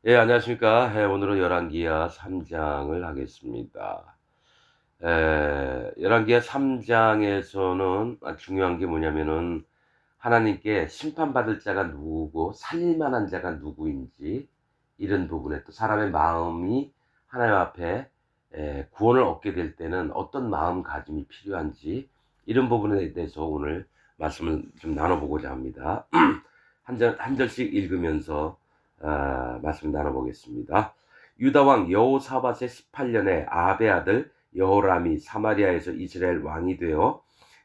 예, 안녕하십니까. 오늘은 열왕기하 3 장을 하겠습니다. 열왕기하 3 장에서는 중요한 게 뭐냐면은 하나님께 심판받을 자가 누구고 살릴 만한 자가 누구인지, 이런 부분에 또 사람의 마음이 하나님 앞에 구원을 얻게 될 때는 어떤 마음가짐이 필요한지, 이런 부분에 대해서 오늘 말씀을 좀 나눠 보고자 합니다. 한 절씩 읽으면서 말씀 나눠 보겠습니다. 유다 왕 여호사밧의 18년에 아합의 아들 여호람이 사마리아에서 이스라엘 왕이 되어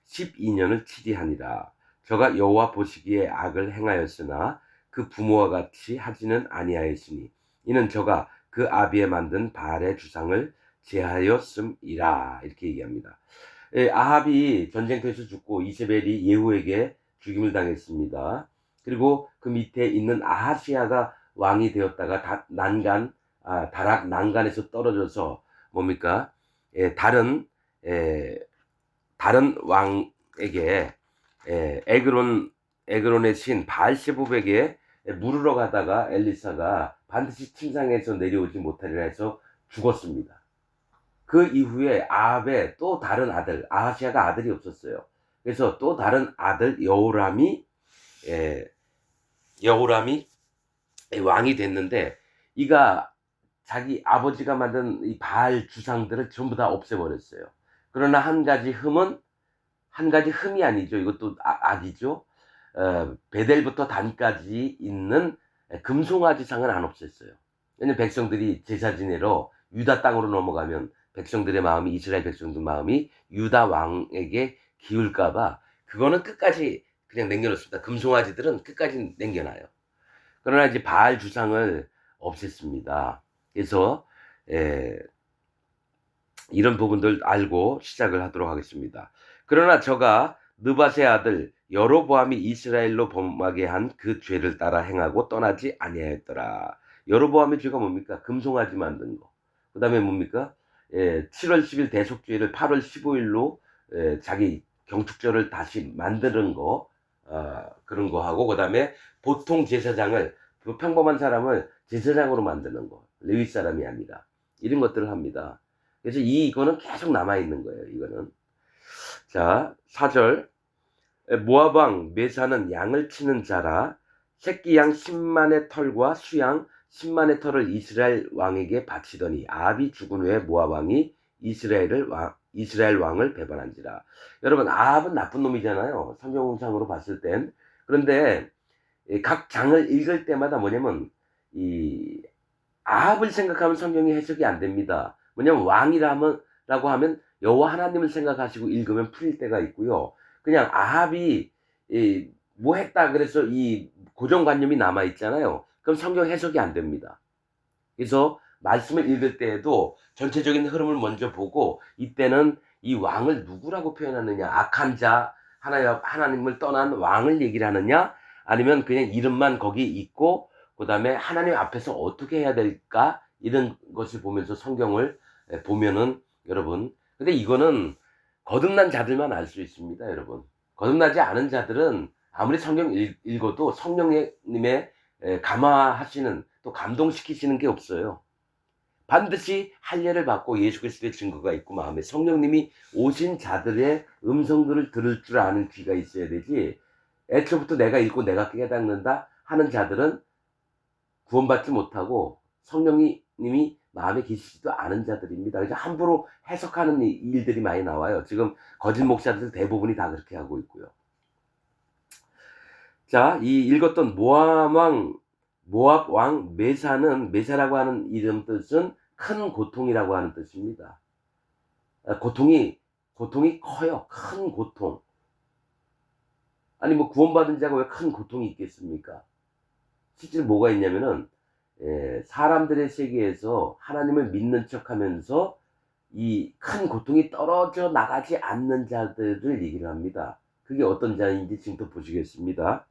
12년을 치리하니라. 저가 여호와 보시기에 악을 행하였으나 그 부모와 같이 하지는 아니하였으니 이는 저가 그 아비에 만든 바알의 주상을 제하였음이라. 이렇게 얘기합니다. 아합이 전쟁터에서 죽고 이세벨이 예후에게 죽임을 당했습니다. 그리고 그 밑에 있는 아하시아가 왕이 되었다가 다락 난간에서 떨어져서 뭡니까? 다른 다른 왕에게, 에그론의 신 바알세붑에게 물으러 가다가 엘리사가 반드시 침상에서 내려오지 못하리라 해서 죽었습니다. 그 이후에 아합의 또 다른 아들, 아하시아가 아들이 없었어요. 그래서 또 다른 아들 예, 여호람이 왕이 됐는데, 이가 자기 아버지가 만든 이 바알 주상들을 전부 다 없애버렸어요. 그러나 한 가지 흠이 아니죠. 이것도 악이죠. 베델부터 단까지 있는 금송아지상은 안 없앴어요. 왜냐면 백성들이 제사 지내러 유다 땅으로 넘어가면 백성들의 마음이, 이스라엘 백성들 마음이 유다 왕에게 기울까봐 그거는 끝까지 그냥 남겨놓습니다. 금송아지들은 끝까지 남겨놔요. 그러나 이제 바알 주상을 없앴습니다. 그래서 에, 이런 부분들 알고 시작을 하도록 하겠습니다. 그러나 저가 느밧의 아들 여로보암이 이스라엘로 범하게 한 그 죄를 따라 행하고 떠나지 아니하였더라. 여로보암의 죄가 뭡니까? 금송아지 만든 거. 그 다음에 뭡니까? 7월 10일 대속죄를 8월 15일로 자기 경축절을 다시 만드는 거, 그런 거 하고, 그 다음에 보통 제사장을, 평범한 사람을 제사장으로 만드는 거, 레위 사람이 아니라, 이런 것들을 합니다. 그래서 이거는 계속 남아있는 거예요, 이거는. 자, 4절. 모압 왕 메사는 양을 치는 자라 새끼 양 10만의 털과 수양 10만의 털을 이스라엘 왕에게 바치더니 아합이 죽은 후에 모압 왕이 이스라엘 왕을 배반한지라. 여러분, 아합은 나쁜 놈이잖아요, 성경상으로 봤을 땐. 그런데 각 장을 읽을 때마다 뭐냐면, 이 아합을 생각하면 성경이 해석이 안 됩니다. 뭐냐면 왕이라고 하면 여호와 하나님을 생각하시고 읽으면 풀릴 때가 있고요. 그냥 아합이 뭐 했다 그래서 이 고정관념이 남아 있잖아요. 그럼 성경 해석이 안 됩니다. 그래서 말씀을 읽을 때에도 전체적인 흐름을 먼저 보고, 이때는 이 왕을 누구라고 표현하느냐, 악한 자, 하나님을 떠난 왕을 얘기를 하느냐, 아니면 그냥 이름만 거기 있고 그 다음에 하나님 앞에서 어떻게 해야 될까, 이런 것을 보면서 성경을 보면은, 여러분, 근데 이거는 거듭난 자들만 알 수 있습니다. 여러분, 거듭나지 않은 자들은 아무리 성경 읽어도 성령님의 감화하시는, 또 감동시키시는 게 없어요. 반드시 할례를 받고 예수 그리스도의 증거가 있고 마음에 성령님이 오신 자들의 음성들을 들을 줄 아는 귀가 있어야 되지, 애초부터 내가 읽고 내가 깨닫는다 하는 자들은 구원받지 못하고 성령님이 마음에 계시지도 않은 자들입니다. 그래서 함부로 해석하는 일들이 많이 나와요. 지금 거짓 목사들 대부분이 다 그렇게 하고 있고요. 자, 이 읽었던 모압 왕 메사라고 하는 이름 뜻은 큰 고통이라고 하는 뜻입니다. 고통이 커요. 큰 고통. 아니, 뭐 구원받은 자가 왜 큰 고통이 있겠습니까? 실제로 뭐가 있냐면은, 사람들의 세계에서 하나님을 믿는 척하면서 이 큰 고통이 떨어져 나가지 않는 자들을 얘기를 합니다. 그게 어떤 자인지 지금부터 보시겠습니다.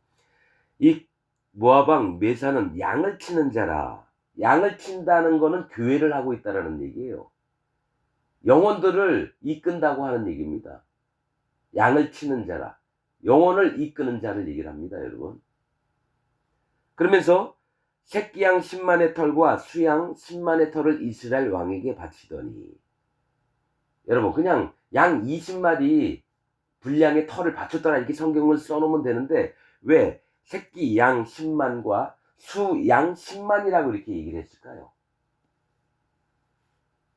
이 모압 왕 메사는 양을 치는 자라. 양을 친다는 거는 교회를 하고 있다라는 얘기예요. 영혼들을 이끈다고 하는 얘기입니다. 양을 치는 자라. 영혼을 이끄는 자를 얘기를 합니다, 여러분. 그러면서 새끼양 10만의 털과 수양 10만의 털을 이스라엘 왕에게 바치더니. 여러분, 그냥 양 20마리 분량의 털을 바쳤더라 이렇게 성경을 써놓으면 되는데 왜 새끼 양 10만과 수 양 10만이라고 이렇게 얘기를 했을까요?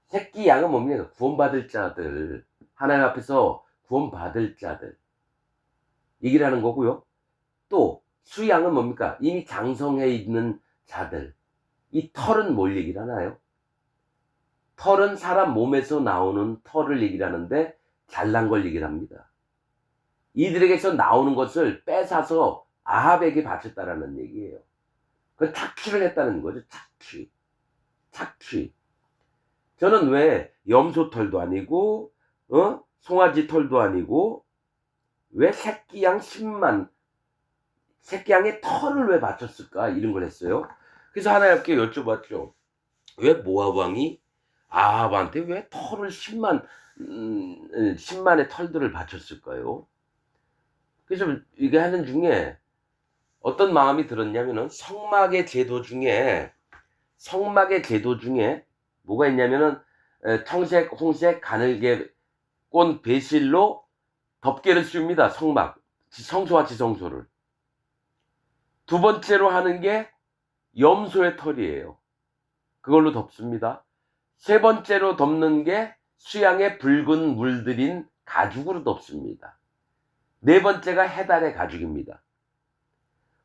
새끼 양은 뭡니까? 구원받을 자들, 하나님 앞에서 구원받을 자들 얘기를 하는 거고요. 또 수양은 뭡니까? 이미 장성해 있는 자들. 이 털은 뭘 얘기를 하나요? 털은 사람 몸에서 나오는 털을 얘기를 하는데 잘난 걸 얘기를 합니다. 이들에게서 나오는 것을 뺏어서 아합에게 바쳤다라는 얘기예요. 그건 착취를 했다는 거죠. 착취. 저는 왜 염소 털도 아니고 송아지 털도 아니고 왜 새끼양 10만 새끼양의 털을 왜 바쳤을까 이런 걸 했어요. 그래서 하나님께 여쭤봤죠. 왜 모압 왕이 아합한테 왜 털을 10만의 털들을 바쳤을까요? 그래서 이게 하는 중에 어떤 마음이 들었냐면은 성막의 제도 중에 뭐가 있냐면은 청색, 홍색, 가늘게 꼰 배실로 덮개를 씌웁니다. 성막, 성소와 지성소를. 두 번째로 하는 게 염소의 털이에요. 그걸로 덮습니다. 세 번째로 덮는 게 수양의 붉은 물들인 가죽으로 덮습니다. 네 번째가 해달의 가죽입니다.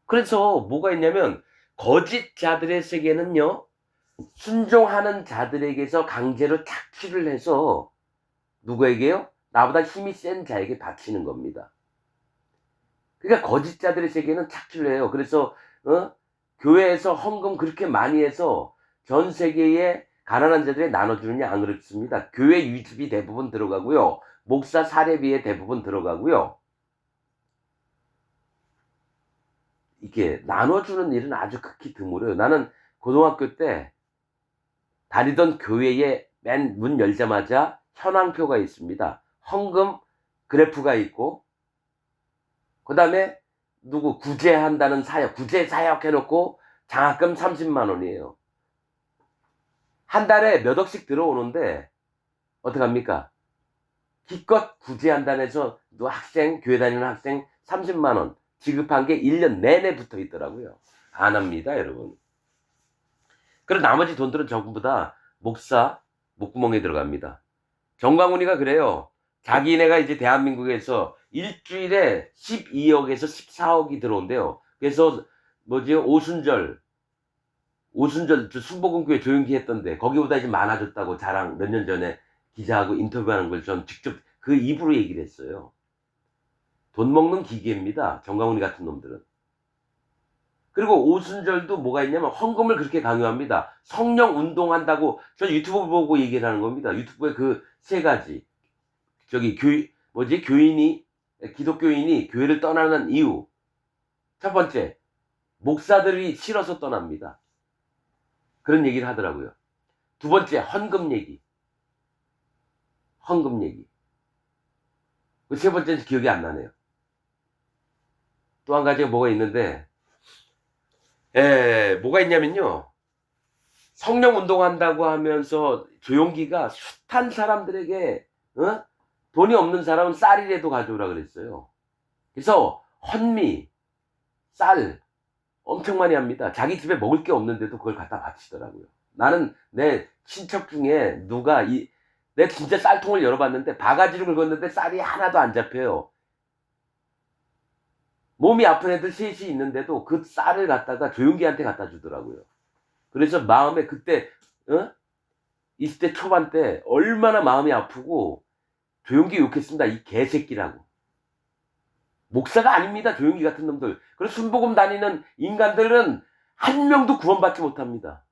그래서 뭐가 있냐면 거짓 자들의 세계는요, 순종하는 자들에게서 강제로 착취를 해서 누구에게요? 나보다 힘이 센 자에게 바치는 겁니다. 그러니까 거짓 자들의 세계는 착취를 해요. 그래서 교회에서 헌금 그렇게 많이 해서 전 세계에 가난한 자들에 나눠주느냐? 안 그렇습니다. 교회 유지비 대부분 들어가고요. 목사 사례비에 대부분 들어가고요. 이게 나눠주는 일은 아주 극히 드물어요. 나는 고등학교 때 다니던 교회에 맨 문 열자마자 현황표가 있습니다. 헌금 그래프가 있고, 그 다음에 누구 구제한다는 사역, 구제 사역 해놓고 장학금 30만 원이에요. 한 달에 몇 억씩 들어오는데 어떡합니까? 기껏 구제한다는 해서 학생, 교회 다니는 학생 30만 원 지급한 게 1년 내내 붙어 있더라고요. 안 합니다, 여러분. 그리고 나머지 돈들은 전부 다 목사 목구멍에 들어갑니다. 정광훈이가 그래요. 자기네가 이제 대한민국에서 일주일에 12억에서 14억이 들어온대요. 그래서 오순절 순복음교회 조용히 했던데 거기보다 이제 많아졌다고 자랑 몇 년 전에 기자하고 인터뷰하는 걸 전 직접 그 입으로 얘기를 했어요. 돈 먹는 기계입니다. 정광훈이 같은 놈들은. 그리고 오순절도 뭐가 있냐면 헌금을 그렇게 강요합니다. 성령 운동한다고 전 유튜브 보고 얘기를 하는 겁니다. 유튜브에 그 세 가지 기독교인이 교회를 떠나는 이유. 첫 번째, 목사들이 싫어서 떠납니다. 그런 얘기를 하더라고요. 두 번째, 헌금 얘기. 그 세 번째는 기억이 안 나네요. 또 한 가지가 뭐가 있는데, 뭐가 있냐면요. 성령 운동한다고 하면서 조용기가 숱한 사람들에게 돈이 없는 사람은 쌀이라도 가져오라 그랬어요. 그래서 헌미, 쌀 엄청 많이 합니다. 자기 집에 먹을 게 없는데도 그걸 갖다 바치더라고요. 나는 내 친척 중에 내 진짜 쌀통을 열어봤는데 바가지를 긁었는데 쌀이 하나도 안 잡혀요. 몸이 아픈 애들 셋이 있는데도 그 쌀을 갖다가 조용기한테 갖다 주더라고요. 그래서 마음에 그때 20대 초반 때 얼마나 마음이 아프고 조용기 욕했습니다. 이 개새끼라고. 목사가 아닙니다. 조용기 같은 놈들. 그래서 순복음 다니는 인간들은 한 명도 구원받지 못합니다.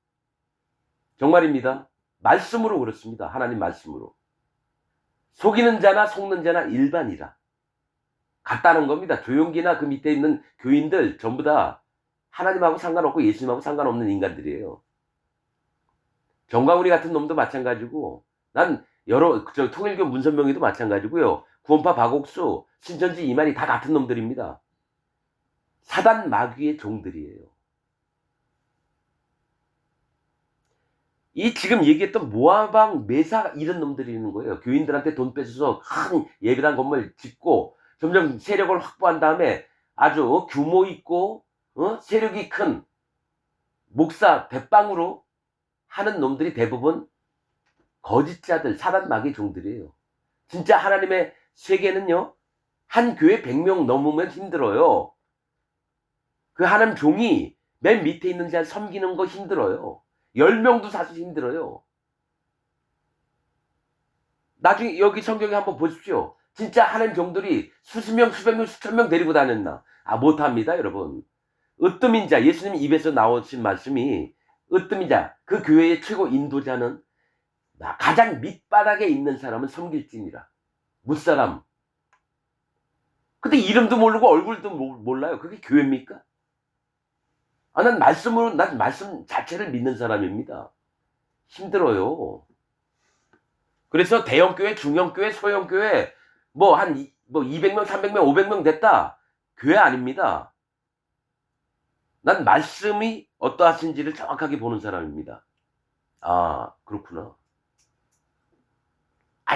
정말입니다. 말씀으로 그렇습니다. 하나님 말씀으로. 속이는 자나 속는 자나 일반이라. 같다는 겁니다. 조용기나 그 밑에 있는 교인들 전부 다 하나님하고 상관없고 예수님하고 상관없는 인간들이에요. 정광훈이 같은 놈도 마찬가지고, 난 통일교 문선명이도 마찬가지고요. 구원파 박옥수, 신천지 이만희 다 같은 놈들입니다. 사단 마귀의 종들이에요. 이 지금 얘기했던 모아방 메사 이런 놈들이 있는 거예요. 교인들한테 돈 뺏어서 큰 예배당 건물 짓고 점점 세력을 확보한 다음에 아주 규모 있고 세력이 큰 목사 대빵으로 하는 놈들이 대부분 거짓자들, 사단 마귀 종들이에요. 진짜 하나님의 세계는요, 한 교회 100명 넘으면 힘들어요. 그 하나님 종이 맨 밑에 있는 자 섬기는 거 힘들어요. 10명도 사실 힘들어요. 나중에 여기 성경에 한번 보십시오. 진짜 하나님 종들이 수십 명, 수백 명, 수천 명 데리고 다녔나? 못합니다, 여러분. 으뜸인 자, 예수님 입에서 나오신 말씀이 으뜸인 자, 그 교회의 최고 인도자는 가장 밑바닥에 있는 사람은 섬길지니라. 무사람. 근데 이름도 모르고 얼굴도 몰라요. 그게 교회입니까? 난 말씀 자체를 믿는 사람입니다. 힘들어요. 그래서 대형교회, 중형교회, 소형교회, 200명, 300명, 500명 됐다. 교회 아닙니다. 난 말씀이 어떠하신지를 정확하게 보는 사람입니다. 아, 그렇구나.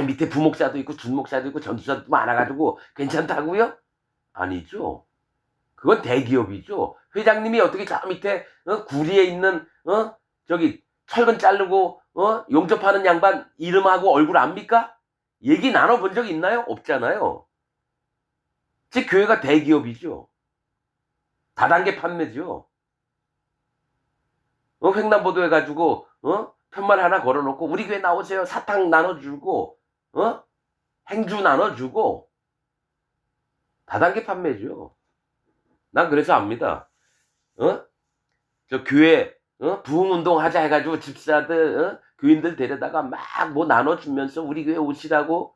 밑에 부목사도 있고, 준목사도 있고, 전도사도 많아가지고, 괜찮다고요? 아니죠. 그건 대기업이죠. 회장님이 어떻게 저 밑에, 구리에 있는, 저기, 철근 자르고, 용접하는 양반 이름하고 얼굴 압니까? 얘기 나눠본 적 있나요? 없잖아요. 즉, 교회가 대기업이죠. 다단계 판매죠. 횡단보도 해가지고, 편말 하나 걸어놓고, 우리 교회 나오세요. 사탕 나눠주고, 행주 나눠주고, 다단계 판매죠. 난 그래서 압니다. 저 교회, 부흥운동 하자 해가지고 집사들, 교인들 데려다가 막 뭐 나눠주면서 우리 교회 오시라고.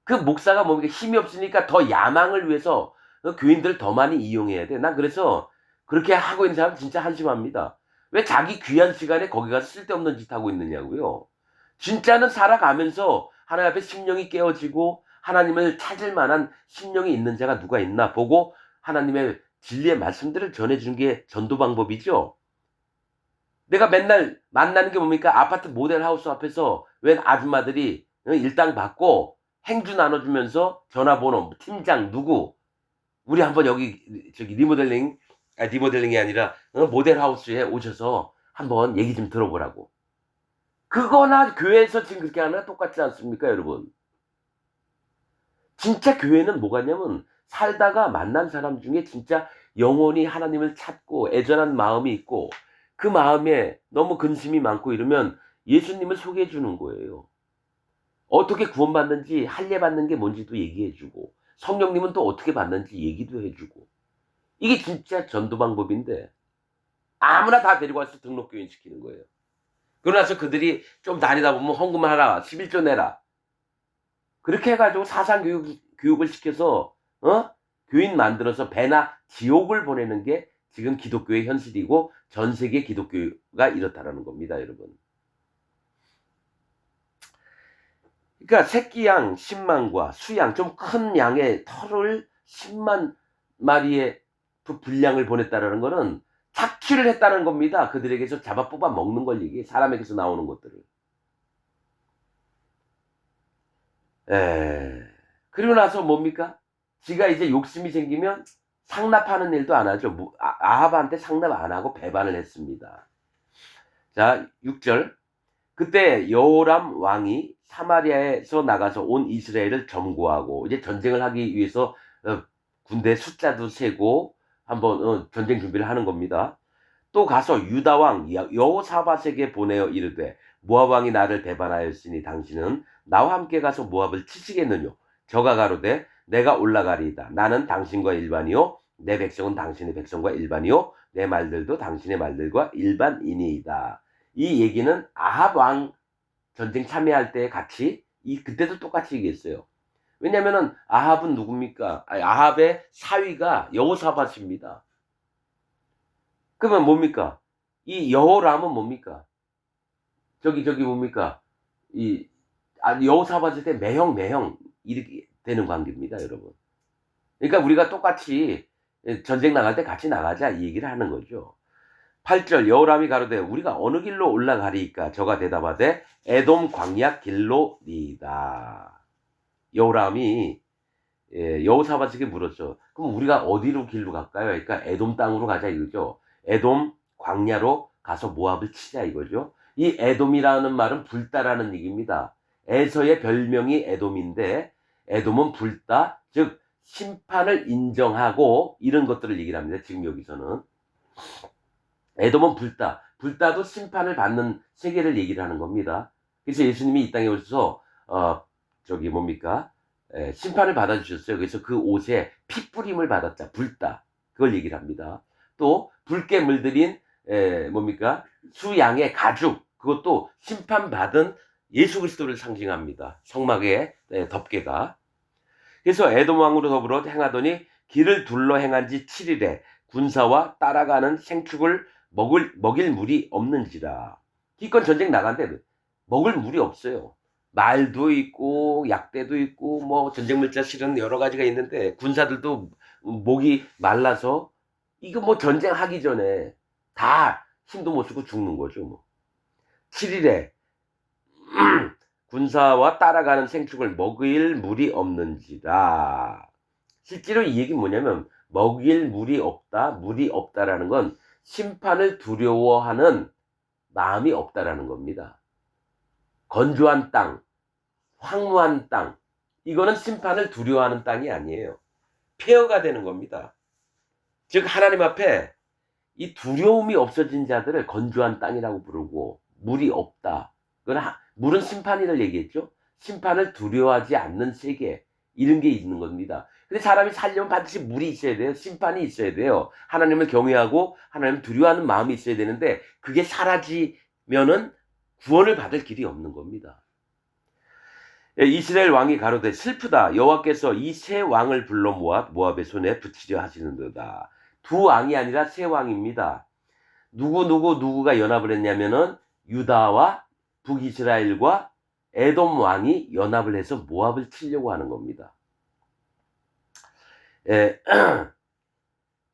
그 목사가 뭡니까? 힘이 없으니까 더 야망을 위해서 교인들을 더 많이 이용해야 돼. 난 그래서 그렇게 하고 있는 사람 진짜 한심합니다. 왜 자기 귀한 시간에 거기 가서 쓸데없는 짓 하고 있느냐고요. 진짜는 살아가면서 하나님 앞에 심령이 깨어지고 하나님을 찾을 만한 심령이 있는 자가 누가 있나 보고 하나님의 진리의 말씀들을 전해주는 게 전도 방법이죠. 내가 맨날 만나는 게 뭡니까? 아파트 모델하우스 앞에서 웬 아줌마들이 일당 받고 행주 나눠주면서 전화번호, 팀장 누구, 우리 한번 여기 저기 리모델링이 아니라 모델하우스에 오셔서 한번 얘기 좀 들어보라고. 그거나 교회에서 지금 그렇게 하는 거 똑같지 않습니까, 여러분? 진짜 교회는 뭐가냐면 살다가 만난 사람 중에 진짜 영원히 하나님을 찾고 애절한 마음이 있고 그 마음에 너무 근심이 많고 이러면 예수님을 소개해 주는 거예요. 어떻게 구원받는지, 할례 받는 게 뭔지도 얘기해 주고 성령님은 또 어떻게 받는지 얘기도 해 주고. 이게 진짜 전도 방법인데 아무나 다 데리고 와서 등록교인 시키는 거예요. 그러나서 그들이 좀 다니다 보면 헌금하라, 11조 내라. 그렇게 해가지고 사상교육을 시켜서 교인 만들어서 배나 지옥을 보내는 게 지금 기독교의 현실이고 전 세계 기독교가 이렇다라는 겁니다, 여러분. 그러니까 새끼양 10만과 수양 좀 큰 양의 털을 10만 마리의 분량을 보냈다라는 거는 착취를 했다는 겁니다. 그들에게서 잡아 뽑아 먹는 걸 얘기해. 사람에게서 나오는 것들을. 그리고 나서 뭡니까? 지가 이제 욕심이 생기면 상납하는 일도 안 하죠. 아합한테 상납 안 하고 배반을 했습니다. 자, 6절. 그때 여호람 왕이 사마리아에서 나가서 온 이스라엘을 점거하고 이제 전쟁을 하기 위해서 군대 숫자도 세고 한번 전쟁 준비를 하는 겁니다. 또 가서 유다 왕 여호사밧에게 보내어 이르되 모압 왕이 나를 배반하였으니 당신은 나와 함께 가서 모압을 치시겠느냐. 저가 가로되 내가 올라가리이다. 나는 당신과 일반이요 내 백성은 당신의 백성과 일반이요 내 말들도 당신의 말들과 일반이니이다. 이 얘기는 아합 왕 전쟁 참여할 때 같이 그때도 똑같이 얘기했어요. 왜냐면은 아합은 누굽니까? 아합의 사위가 여호사밧입니다. 그러면 뭡니까? 이 여호람은 뭡니까? 저기 뭡니까? 여호사밧일 때 매형 이렇게 되는 관계입니다, 여러분. 그러니까 우리가 똑같이 전쟁 나갈 때 같이 나가자 이 얘기를 하는 거죠. 8절 여호람이 가로되 우리가 어느 길로 올라가리이까 저가 대답하되 에돔 광야 길로니이다. 여호람이 여호사밧에게 물었죠. 그럼 우리가 어디로 길로 갈까요? 그러니까 에돔 땅으로 가자 이거죠. 에돔 광야로 가서 모압을 치자 이거죠. 이 에돔이라는 말은 불다라는 얘기입니다. 에서의 별명이 에돔인데 에돔은 불다, 즉 심판을 인정하고 이런 것들을 얘기를 합니다. 지금 여기서는 에돔은 불다, 불다도 심판을 받는 세계를 얘기를 하는 겁니다. 그래서 예수님이 이 땅에 오셔서 저기 뭡니까? 심판을 받아주셨어요. 그래서 그 옷에 피 뿌림을 받았다. 불다. 그걸 얘기를 합니다. 또 붉게 물들인 뭡니까? 수양의 가죽. 그것도 심판받은 예수 그리스도를 상징합니다. 성막의 덮개가. 그래서 에돔 왕으로 더불어 행하더니 길을 둘러 행한 지 7일에 군사와 따라가는 생축을 먹일 물이 없는지라. 기껏 전쟁 나간데 먹을 물이 없어요. 말도 있고 약대도 있고 뭐 전쟁 물자 실은 여러 가지가 있는데 군사들도 목이 말라서 이거 뭐 전쟁하기 전에 다 힘도 못 쓰고 죽는 거죠. 뭐. 7일에 군사와 따라가는 생축을 먹일 물이 없는지라. 실제로 이 얘기는 뭐냐면 먹일 물이 없다라는 건 심판을 두려워하는 마음이 없다라는 겁니다. 건조한 땅, 황무한 땅, 이거는 심판을 두려워하는 땅이 아니에요. 폐허가 되는 겁니다. 즉 하나님 앞에 이 두려움이 없어진 자들을 건조한 땅이라고 부르고 물이 없다. 물은 심판이를 얘기했죠. 심판을 두려워하지 않는 세계, 이런 게 있는 겁니다. 근데 사람이 살려면 반드시 물이 있어야 돼요. 심판이 있어야 돼요. 하나님을 경외하고 하나님을 두려워하는 마음이 있어야 되는데 그게 사라지면은 구원을 받을 길이 없는 겁니다. 이스라엘 왕이 가로되 슬프다. 여호와께서 이 세 왕을 불러 모압의 손에 붙이려 하시는도다. 두 왕이 아니라 세 왕입니다. 누구가 연합을 했냐면은 유다와 북이스라엘과 에돔 왕이 연합을 해서 모압을 치려고 하는 겁니다.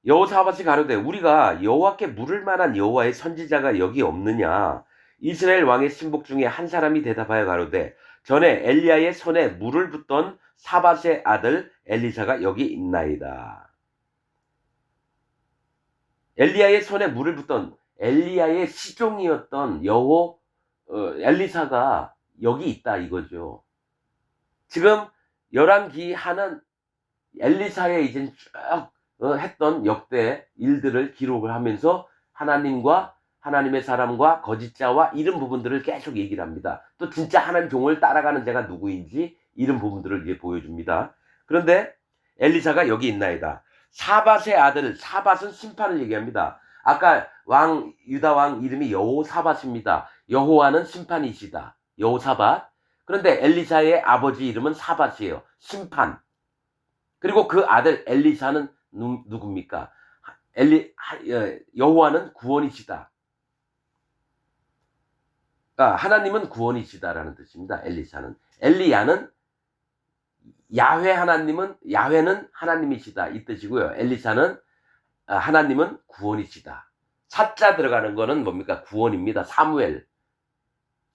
여호사밧이 가로되 우리가 여호와께 물을 만한 여호와의 선지자가 여기 없느냐. 이스라엘 왕의 신복 중에 한 사람이 대답하여 가로되 전에 엘리야의 손에 물을 붓던 사밧의 아들 엘리사가 여기 있나이다. 엘리야의 손에 물을 붓던 엘리야의 시종이었던 엘리사가 여기 있다 이거죠. 지금 열왕기 하는 엘리사의 이제 쭉 했던 역대 일들을 기록을 하면서 하나님과 하나님의 사람과 거짓자와 이런 부분들을 계속 얘기를 합니다. 또 진짜 하나님 종을 따라가는 자가 누구인지 이런 부분들을 이제 보여줍니다. 그런데 엘리사가 여기 있나이다. 사밧의 아들, 사밧은 심판을 얘기합니다. 아까 유다 왕 이름이 여호사밧입니다. 여호와는 심판이시다. 여호사밧. 그런데 엘리사의 아버지 이름은 사밧이에요. 심판. 그리고 그 아들 엘리사는 누굽니까? 여호와는 구원이시다. 그러니까 하나님은 구원이시다라는 뜻입니다. 엘리사는. 엘리야는 야훼는 하나님이시다 이 뜻이고요. 엘리사는 하나님은 구원이시다. 사자 들어가는 거는 뭡니까? 구원입니다.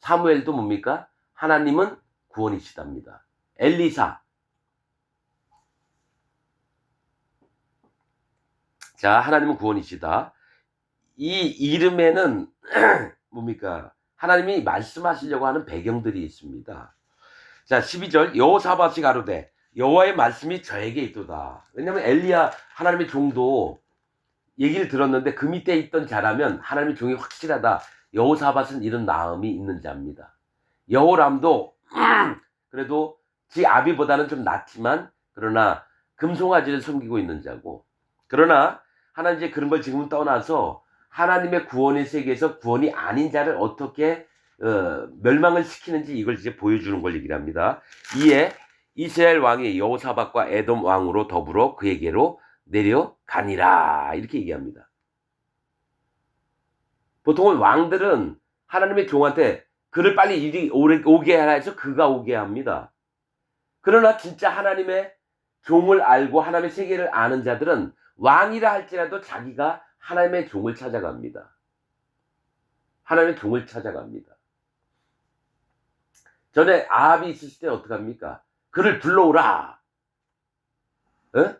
사무엘도 뭡니까? 하나님은 구원이시답니다. 엘리사. 자, 하나님은 구원이시다. 이 이름에는 뭡니까? 하나님이 말씀하시려고 하는 배경들이 있습니다. 자, 12절 여호사밧이 가로되 여호와의 말씀이 저에게 있도다. 왜냐하면 엘리야 하나님의 종도 얘기를 들었는데 그 밑에 있던 자라면 하나님의 종이 확실하다. 여호사밧은 이런 마음이 있는 자입니다. 여호람도 그래도 지 아비보다는 좀 낫지만 그러나 금송아지를 섬기고 있는 자고, 그러나 하나님 이제 그런 걸 지금은 떠나서 하나님의 구원의 세계에서 구원이 아닌 자를 어떻게 멸망을 시키는지 이걸 이제 보여주는 걸 얘기를 합니다. 이에 이스라엘 왕이 여호사밧과 에돔 왕으로 더불어 그에게로 내려가니라 이렇게 얘기합니다. 보통은 왕들은 하나님의 종한테 그를 빨리 이리 오게 하라 해서 그가 오게 합니다. 그러나 진짜 하나님의 종을 알고 하나님의 세계를 아는 자들은 왕이라 할지라도 자기가 하나님의 종을 찾아갑니다. 하나님의 종을 찾아갑니다. 전에 아합이 있을 때 어떡합니까? 그를 불러오라. 어?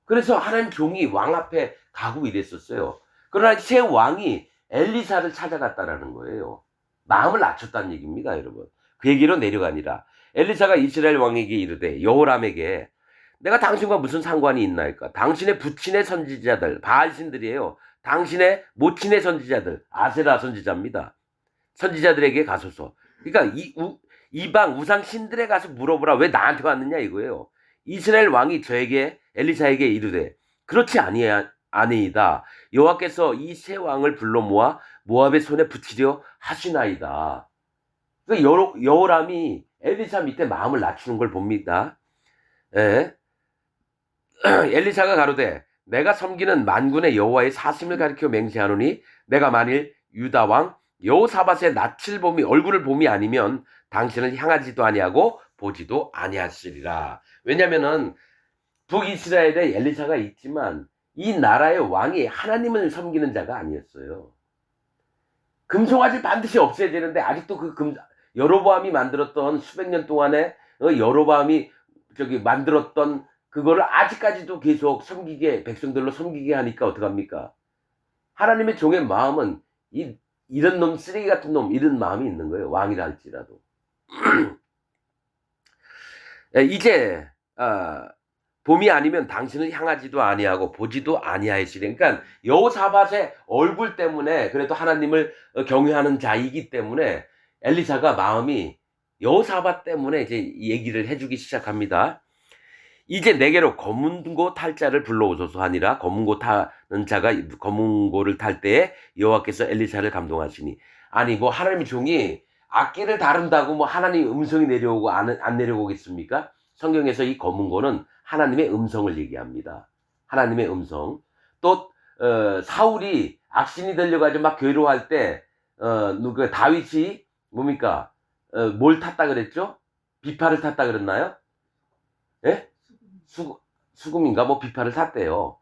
그래서 하나님 종이 왕 앞에 가고 이랬었어요. 그러나 새 왕이 엘리사를 찾아갔다라는 거예요. 마음을 낮췄다는 얘기입니다, 여러분. 그 얘기로 내려가니라. 엘리사가 이스라엘 왕에게 이르되 여호람에게 내가 당신과 무슨 상관이 있나이까? 당신의 부친의 선지자들, 바알신들이에요. 당신의 모친의 선지자들, 아세라 선지자입니다. 선지자들에게 가소서. 그러니까 이방 우상 신들에 가서 물어보라. 왜 나한테 왔느냐 이거예요. 이스라엘 왕이 저에게 엘리사에게 이르되 그렇지 아니이다. 여호와께서 이 세 왕을 불러 모아 모압의 손에 붙이려 하시나이다. 그러니까 여호람이 엘리사 밑에 마음을 낮추는 걸 봅니다. 예. 엘리사가 가로되 내가 섬기는 만군의 여호와의 사심을 가리켜 맹세하노니 내가 만일 유다 왕 여호사밧의 낯을 봄이 얼굴을 봄이 아니면 당신을 향하지도 아니하고 보지도 아니하시리라. 왜냐면은 북이스라엘에 엘리사가 있지만 이 나라의 왕이 하나님을 섬기는 자가 아니었어요. 금송아지 반드시 없애야 되는데 아직도 여로보암이 만들었던 수백 년 동안에 여로보암이 만들었던 그거를 아직까지도 계속 백성들로 섬기게 하니까 어떡합니까? 하나님의 종의 마음은 이런 놈, 쓰레기 같은 놈, 이런 마음이 있는 거예요. 왕이라 할지라도. 이제 봄이 아니면 당신을 향하지도 아니하고 보지도 아니하시리. 그러니까 여호사밧의 얼굴 때문에 그래도 하나님을 경외하는 자이기 때문에 엘리사가 마음이 여호사밧 때문에 이제 얘기를 해주기 시작합니다. 이제 내게로 검은고 탈 자를 불러오소서 하니라. 검은고 타는 자가 검은고를 탈 때에 여호와께서 엘리사를 감동하시니. 아니 뭐 하나님의 종이 악기를 다룬다고 뭐 하나님의 음성이 내려오고 안 내려오겠습니까? 성경에서 이 검은고는 하나님의 음성을 얘기합니다. 하나님의 음성. 또 사울이 악신이 들려가지고 막 괴로워할 때 다윗이 뭡니까? 뭘 탔다 그랬죠? 비파를 탔다 그랬나요? 예? 수금인가 뭐 비파를 탔대요.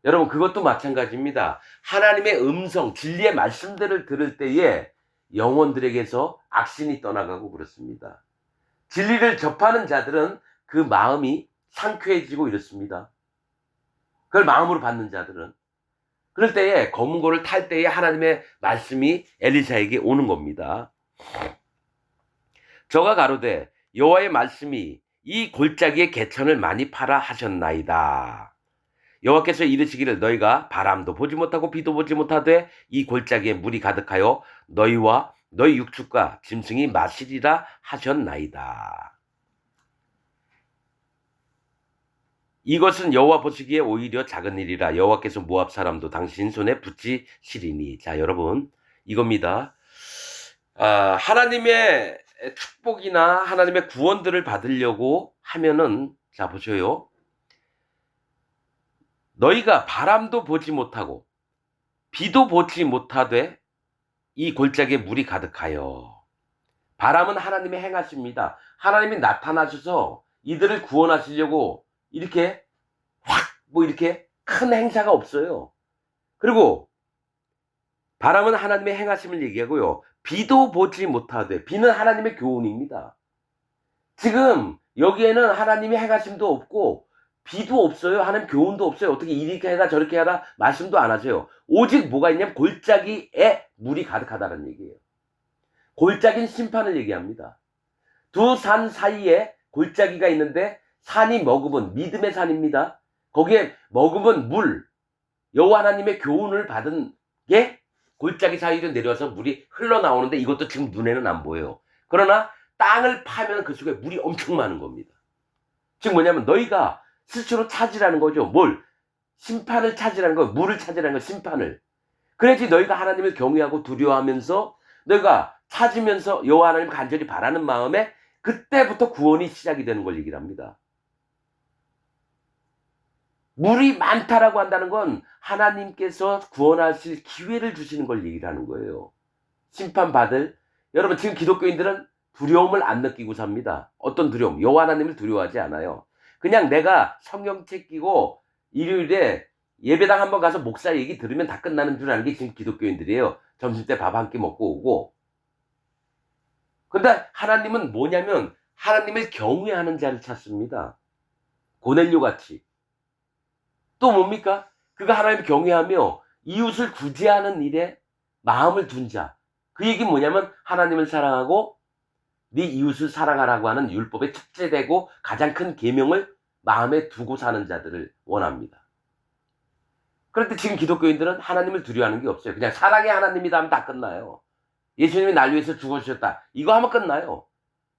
여러분 그것도 마찬가지입니다. 하나님의 음성, 진리의 말씀들을 들을 때에 영혼들에게서 악신이 떠나가고 그렇습니다. 진리를 접하는 자들은 그 마음이 상쾌해지고 이렇습니다. 그걸 마음으로 받는 자들은. 그럴 때에 검은고를 탈 때에 하나님의 말씀이 엘리사에게 오는 겁니다. 저가 가로되 여호와의 말씀이 이 골짜기에 개천을 많이 파라 하셨나이다. 여호와께서 이르시기를 너희가 바람도 보지 못하고 비도 보지 못하되 이 골짜기에 물이 가득하여 너희와 너희 육축과 짐승이 마시리라 하셨나이다. 이것은 여호와 보시기에 오히려 작은 일이라 여호와께서 모압 사람도 당신 손에 붙이시리니. 자 여러분 이겁니다. 하나님의 축복이나 하나님의 구원들을 받으려고 하면은 자 보세요. 너희가 바람도 보지 못하고 비도 보지 못하되 이 골짜기에 물이 가득하여. 바람은 하나님의 행하십니다. 하나님이 나타나셔서 이들을 구원하시려고 이렇게 뭐 이렇게 큰 행사가 없어요. 그리고 바람은 하나님의 행하심을 얘기하고요. 비도 보지 못하되. 비는 하나님의 교훈입니다. 지금 여기에는 하나님의 행하심도 없고 비도 없어요. 하나님 교훈도 없어요. 어떻게 이렇게 해라 저렇게 해라 말씀도 안 하세요. 오직 뭐가 있냐면 골짜기에 물이 가득하다는 얘기예요. 골짜기는 심판을 얘기합니다. 두 산 사이에 골짜기가 있는데 산이 머금은 믿음의 산입니다. 거기에 머금은 물, 여호와 하나님의 교훈을 받은 게 골짜기 사이로 내려와서 물이 흘러나오는데 이것도 지금 눈에는 안 보여요. 그러나 땅을 파면 그 속에 물이 엄청 많은 겁니다. 지금 뭐냐면 너희가 스스로 찾으라는 거죠. 뭘? 심판을 찾으라는 거예요. 물을 찾으라는 거예요. 심판을. 그래야지 너희가 하나님을 경외하고 두려워하면서 너희가 찾으면서 여호와 하나님 간절히 바라는 마음에 그때부터 구원이 시작이 되는 걸 얘기를 합니다. 물이 많다라고 한다는 건 하나님께서 구원하실 기회를 주시는 걸 얘기를 하는 거예요. 심판받을. 여러분 지금 기독교인들은 두려움을 안 느끼고 삽니다. 어떤 두려움? 여호와 하나님을 두려워하지 않아요. 그냥 내가 성경책 끼고 일요일에 예배당 한번 가서 목사 얘기 들으면 다 끝나는 줄 아는 게 지금 기독교인들이에요. 점심때 밥 한 끼 먹고 오고. 근데 하나님은 뭐냐면 하나님을 경외하는 자를 찾습니다. 고넬료 같이. 또 뭡니까? 그가 하나님을 경외하며 이웃을 구제하는 일에 마음을 둔 자. 그 얘기는 뭐냐면 하나님을 사랑하고 네 이웃을 사랑하라고 하는 율법의 첫째되고 가장 큰 계명을 마음에 두고 사는 자들을 원합니다. 그런데 지금 기독교인들은 하나님을 두려워하는 게 없어요. 그냥 사랑의 하나님이다 하면 다 끝나요. 예수님이 날 위해서 죽어주셨다. 이거 하면 끝나요.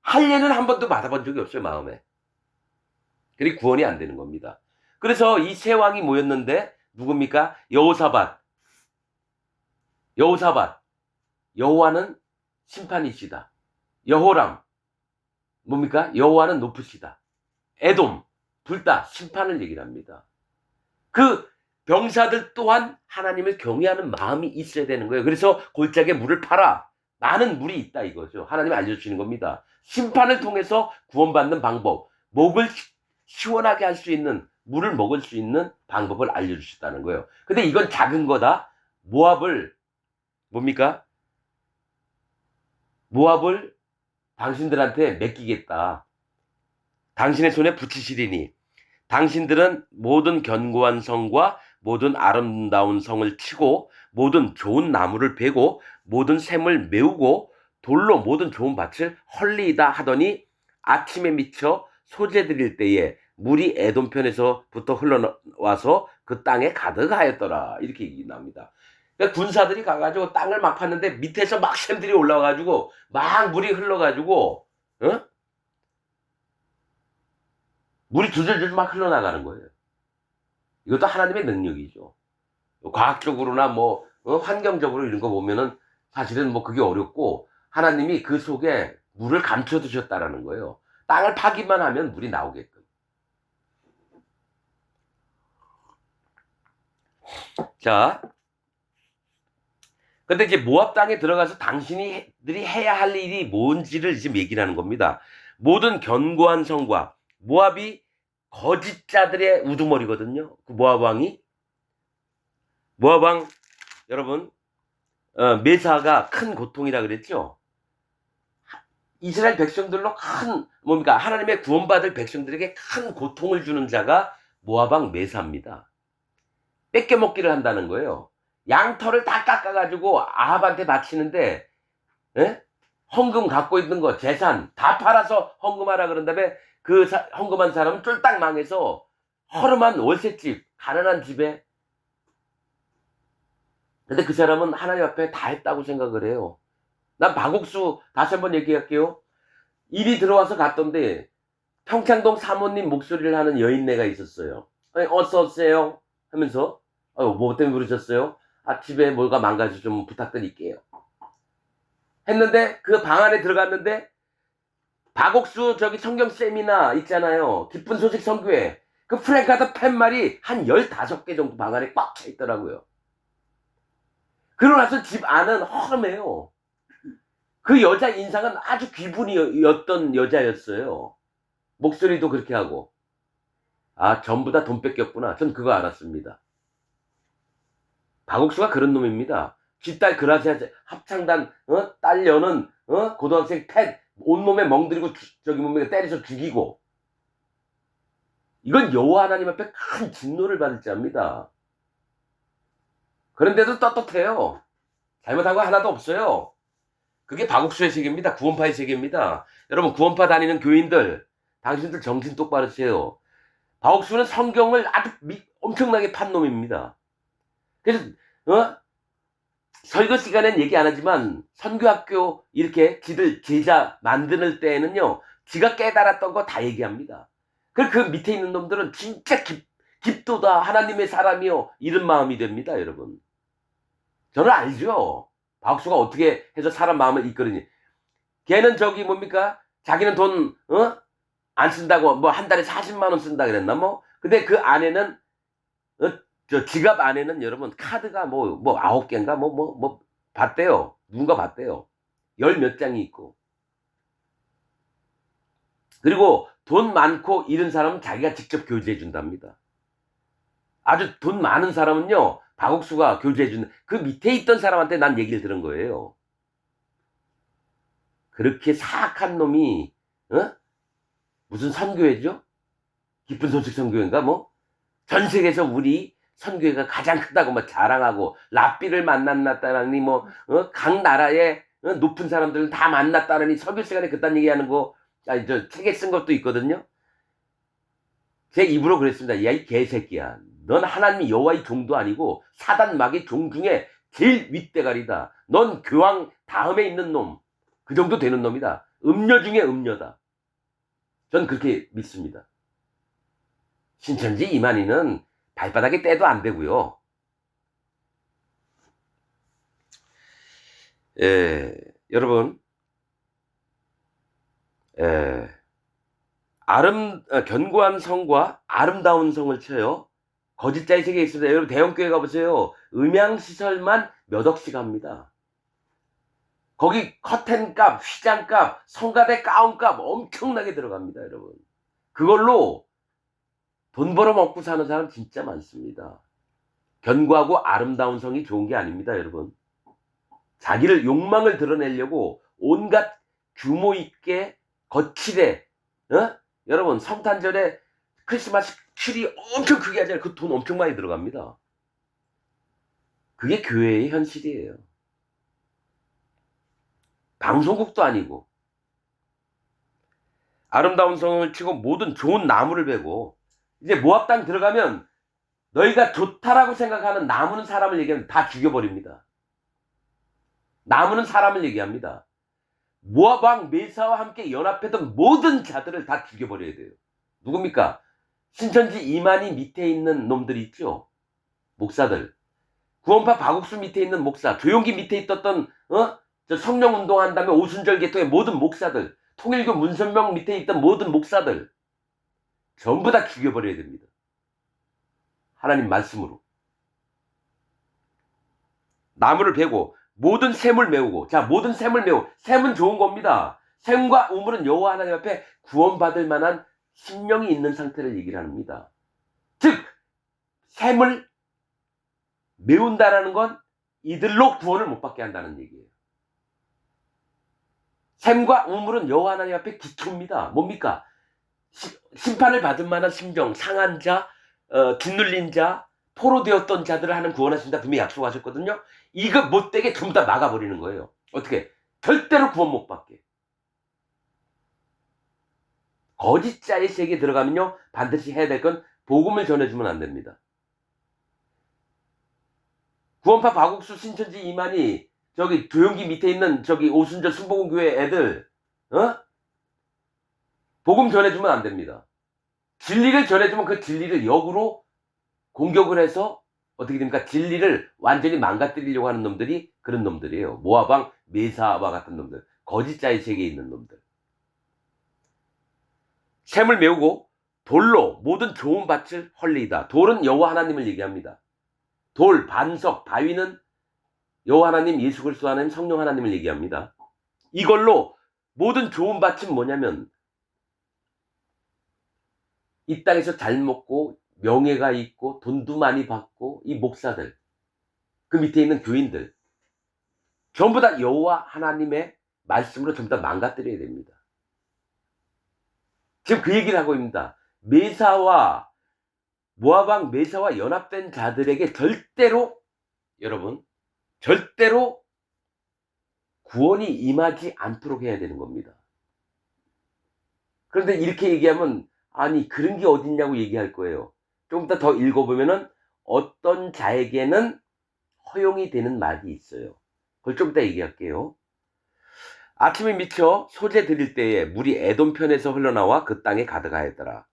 할례는 한 번도 받아본 적이 없어요, 마음에. 그리고 구원이 안 되는 겁니다. 그래서 이 세 왕이 모였는데 누굽니까? 여호사밧. 여호와는 심판이시다. 여호람. 뭡니까? 여호와는 높으시다. 에돔. 둘 다 심판을 얘기를 합니다. 그 병사들 또한 하나님을 경외하는 마음이 있어야 되는 거예요. 그래서 골짜기에 물을 팔아. 많은 물이 있다 이거죠. 하나님이 알려주시는 겁니다. 심판을 통해서 구원받는 방법, 목을 시원하게 할 수 있는, 물을 먹을 수 있는 방법을 알려주셨다는 거예요. 근데 이건 작은 거다. 뭡니까? 모압을 당신들한테 맡기겠다. 당신의 손에 붙이시리니 당신들은 모든 견고한 성과 모든 아름다운 성을 치고 모든 좋은 나무를 베고 모든 샘을 메우고 돌로 모든 좋은 밭을 헐리이다 하더니 아침에 미쳐 소재 드릴 때에 물이 에돔편에서부터 흘러와서 그 땅에 가득하였더라. 이렇게 얘기 나옵니다. 그러니까 군사들이 가가지고 땅을 막 팠는데 밑에서 막 샘들이 올라와가지고 막 물이 흘러가지고 물이 줄줄줄 막 흘러나가는 거예요. 이것도 하나님의 능력이죠. 과학적으로나 환경적으로 이런 거 보면은 사실은 그게 어렵고 하나님이 그 속에 물을 감춰 두셨다라는 거예요. 땅을 파기만 하면 물이 나오게끔. 자, 근데 이제 모압 땅에 들어가서 당신들이 해야 할 일이 뭔지를 지금 얘기를 하는 겁니다. 모든 견고한 성과 모압이 거짓자들의 우두머리거든요. 그 모압 왕이 여러분 메사가 큰 고통이라 그랬죠. 이스라엘 백성들로 하나님의 구원받을 백성들에게 큰 고통을 주는 자가 모압 왕 메사입니다. 뺏겨먹기를 한다는 거예요. 양털을 다 깎아가지고 아합한테 바치는데 헌금 갖고 있는 거 재산 다 팔아서 헌금하라 그런 다음에 그 헌금한 사람은 쫄딱 망해서 허름한 월세집 가난한 집에. 근데 그 사람은 하나님 앞에 다 했다고 생각을 해요. 난 박옥수 다시 한번 얘기할게요. 일이 들어와서 갔던데 평창동 사모님 목소리를 하는 여인네가 있었어요. 어서 오세요 하면서 뭐 때문에 부르셨어요? 집에 뭐가 망가져 좀 부탁드릴게요 했는데 그 방 안에 들어갔는데 박옥수 저기 성경 세미나 있잖아요. 기쁜 소식 선교회. 그 프랭카드 팻말이 한 15개 정도 방 안에 꽉 차 있더라고요. 그러고 나서 집 안은 허름해요. 그 여자 인상은 아주 귀분이었던 여자였어요. 목소리도 그렇게 하고. 전부 다 돈 뺏겼구나. 전 그거 알았습니다. 박옥수가 그런 놈입니다. 쥐딸 그라시아 합창단 딸려는 고등학생 온몸에 멍들이고 저기 몸에 때려서 죽이고. 이건 여호와 하나님 앞에 큰 진노를 받을 자입니다. 그런데도 떳떳해요. 잘못한 거 하나도 없어요. 그게 박옥수의 세계입니다. 구원파의 세계입니다. 여러분 구원파 다니는 교인들 당신들 정신 똑바로 차세요. 박옥수는 성경을 아주 엄청나게 판 놈입니다. 그래서 설교 시간엔 얘기 안 하지만 선교학교 이렇게 지들 제자 만드는 때에는요 지가 깨달았던 거 다 얘기합니다. 그 밑에 있는 놈들은 진짜 깊도다 하나님의 사람이요 이런 마음이 됩니다. 여러분 저는 알죠. 박옥수가 어떻게 해서 사람 마음을 이끌으니. 걔는 저기 뭡니까 자기는 돈 안 쓴다고 한 달에 40만 원 쓴다 그랬나 근데 그 안에는 저 지갑 안에는 여러분 카드가 9개인가 봤대요. 누군가 봤대요. 10몇 장이 있고. 그리고 돈 많고 이런 사람은 자기가 직접 교제해 준답니다. 아주 돈 많은 사람은요 박옥수가 교제해준 그 밑에 있던 사람한테 난 얘기를 들은 거예요. 그렇게 사악한 놈이 무슨 선교회죠? 기쁜 소식 선교회인가 뭐? 전 세계에서 우리 선교회가 가장 크다고 막 자랑하고 랍비를 만났다라니 뭐 각 나라의 높은 사람들을 다 만났다라니 설교 시간에 그딴 얘기하는 거 저 책에 쓴 것도 있거든요. 제 입으로 그랬습니다. 야, 이 개새끼야. 넌 하나님 여호와의 종도 아니고 사단 마귀의 종 중에 제일 윗대가리다. 넌 교황 다음에 있는 놈. 그 정도 되는 놈이다. 음녀 중에 음녀다. 전 그렇게 믿습니다. 신천지 이만희는 발바닥에 떼도 안 되고요. 여러분, 견고한 성과 아름다운 성을 쳐요. 거짓자의 세계에 있습니다. 여러분 대형교회 가보세요. 음향시설만 몇 억씩 합니다. 거기 커튼값, 휘장값, 성가대 가운값 엄청나게 들어갑니다. 여러분. 그걸로 돈 벌어 먹고 사는 사람 진짜 많습니다. 견고하고 아름다운 성이 좋은 게 아닙니다. 여러분. 자기를 욕망을 드러내려고 온갖 규모 있게 거칠게 여러분 성탄절에 크리스마스 트리 엄청 크게 하잖아요. 그 돈 엄청 많이 들어갑니다. 그게 교회의 현실이에요. 방송국도 아니고 아름다운 성을 치고 모든 좋은 나무를 베고 이제 모압당 들어가면 너희가 좋다라고 생각하는 나무는 사람을 얘기하면 다 죽여버립니다. 나무는 사람을 얘기합니다. 모압 왕 메사와 함께 연합했던 모든 자들을 다 죽여버려야 돼요. 누굽니까? 신천지 이만희 밑에 있는 놈들이 있죠. 목사들. 구원파 박옥수 밑에 있는 목사, 조용기 밑에 있었던 저 성령 운동한 다음에 오순절 계통의 모든 목사들, 통일교 문선명 밑에 있던 모든 목사들 전부 다 죽여버려야 됩니다. 하나님 말씀으로. 나무를 베고 모든 샘을 메우고. 자, 모든 샘을 메우고. 샘은 좋은 겁니다. 샘과 우물은 여호와 하나님 앞에 구원받을 만한 심령이 있는 상태를 얘기를 합니다. 즉 샘을 메운다라는 건 이들로 구원을 못 받게 한다는 얘기예요. 샘과 우물은 여호와 하나님 앞에 기초입니다. 뭡니까? 심판을 받을 만한 심정, 상한 자, 짓눌린 자, 포로되었던 자들을 하는 구원하신다 분명히 약속하셨거든요. 이거 못되게 전부 다 막아버리는 거예요. 어떻게? 절대로 구원 못 받게. 거짓자의 세계에 들어가면요 반드시 해야 될 건 복음을 전해주면 안 됩니다. 구원파 박옥수 신천지 이만희 저기 조용기 밑에 있는 저기 오순절 순복음교회 애들 복음 전해주면 안 됩니다. 진리를 전해주면 그 진리를 역으로 공격을 해서 어떻게 됩니까? 진리를 완전히 망가뜨리려고 하는 놈들이 그런 놈들이에요. 모압왕 메사와 같은 놈들. 거짓자의 세계에 있는 놈들. 샘을 메우고 돌로 모든 좋은 밭을 헐리이다. 돌은 여호와 하나님을 얘기합니다. 돌, 반석, 바위는 여호와 하나님, 예수 그리스도 하나님, 성령 하나님을 얘기합니다. 이걸로 모든 좋은 밭은 뭐냐면 이 땅에서 잘 먹고 명예가 있고 돈도 많이 받고 이 목사들, 그 밑에 있는 교인들 전부 다 여호와 하나님의 말씀으로 전부 다 망가뜨려야 됩니다. 지금 그 얘기를 하고 있습니다. 메사와 모압왕 메사와 연합된 자들에게 절대로 여러분 절대로 구원이 임하지 않도록 해야 되는 겁니다. 그런데 이렇게 얘기하면 아니 그런 게 어딨냐고 얘기할 거예요. 좀 더 읽어보면은 어떤 자에게는 허용이 되는 말이 있어요. 그걸 좀 이따 얘기할게요. 아침에 미쳐 소재 드릴 때에 물이 에돔 편에서 흘러나와 그 땅에 가득하였더라.